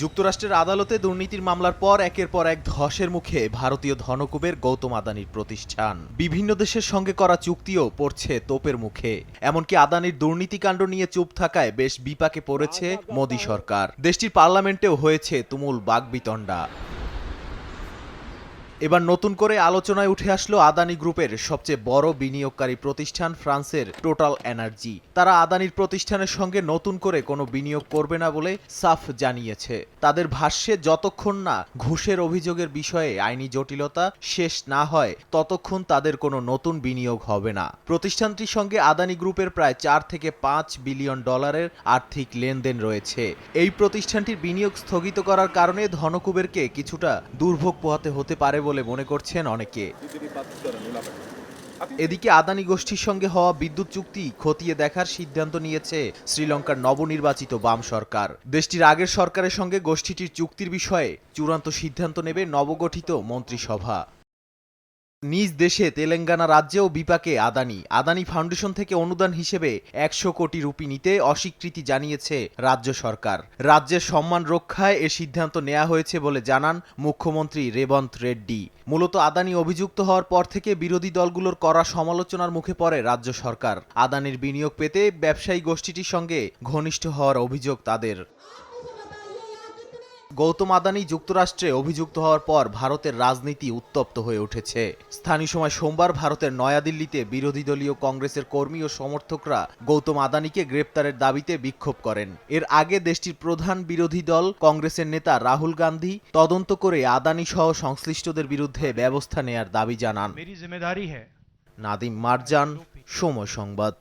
যুক্তরাষ্ট্রের আদালতে দুর্নীতির মামলার পর একের পর এক ধসের মুখে ভারতীয় ধনকুবের গৌতম আদানির প্রতিষ্ঠান। বিভিন্ন দেশের সঙ্গে করা চুক্তিও পড়ছে তোপের মুখে। এমনকি আদানির দুর্নীতিকাণ্ড নিয়ে চুপ থাকায় বেশ বিপাকে পড়েছে মোদি সরকার। দেশটির পার্লামেন্টেও হয়েছে তুমুল বাকবিতণ্ডা। এবার নতুন করে আলোচনায় উঠে আসলো আদানি গ্রুপের সবচেয়ে বড় বিনিয়োগকারী প্রতিষ্ঠান ফ্রান্সের টোটাল এনার্জি। তারা আদানির প্রতিষ্ঠানের সঙ্গে নতুন করে কোনো বিনিয়োগ করবে না বলে সাফ জানিয়েছে। তাদের ভাষ্যে যতক্ষণ না ঘুষের অভিযোগের বিষয়ে আইনি জটিলতা শেষ না হয় ততক্ষণ তাদের কোনো নতুন বিনিয়োগ হবে না। প্রতিষ্ঠানটির সঙ্গে আদানি গ্রুপের প্রায় 4 থেকে 5 বিলিয়ন ডলারের আর্থিক লেনদেন রয়েছে। এই প্রতিষ্ঠানটির বিনিয়োগ স্থগিত করার কারণে ধনকুবেরকে কিছুটা দুর্ভোগ পোহাতে হতে পারে বলে মনে করছেন অনেকে। এদিকে আদানি গোষ্ঠীর সঙ্গে হওয়া বিদ্যুৎ চুক্তি খতিয়ে দেখার সিদ্ধান্ত নিয়েছে শ্রীলঙ্কার নবনির্বাচিত বাম সরকার। দেশটির আগের সরকারের সঙ্গে গোষ্ঠীটির চুক্তির বিষয়ে চূড়ান্ত সিদ্ধান্ত নেবে নবগঠিত মন্ত্রিসভা। নিজ দেশে তেলেঙ্গানা রাজ্যেও বিপাকে আদানি ফাউন্ডেশন থেকে অনুদান হিসেবে 100 কোটি রুপি নিতে অস্বীকৃতি জানিয়েছে রাজ্য সরকার। রাজ্যের সম্মান রক্ষায় এ সিদ্ধান্ত নেওয়া হয়েছে বলে জানান মুখ্যমন্ত্রী রেবন্ত রেড্ডি। মূলত আদানি অভিযুক্ত হওয়ার পর থেকে বিরোধী দলগুলোর কড়া সমালোচনার মুখে পড়ে রাজ্য সরকার। আদানির বিনিয়োগ পেতে ব্যবসায়ী গোষ্ঠীটির সঙ্গে ঘনিষ্ঠ হওয়ার অভিযোগ তাদের। গৌতম আদানি যুক্তরাষ্ট্রে অভিযুক্ত হওয়ার পর ভারতের রাজনীতি উত্তপ্ত হয়ে উঠেছে। স্থানীয় সময় সোমবার ভারতের নয়াদিল্লিতে বিরোধী দলীয় কংগ্রেসের কর্মী ও সমর্থকরা গৌতম আদানিকে গ্রেপ্তারের দাবিতে বিক্ষোভ করেন। এর আগে দেশটির প্রধান বিরোধী দল কংগ্রেসের নেতা রাহুল গান্ধী তদন্ত করে আদানি সহ সংশ্লিষ্টদের বিরুদ্ধে ব্যবস্থা নেয়ার দাবি জানান। নাদিম মারজান, সময় সংবাদ।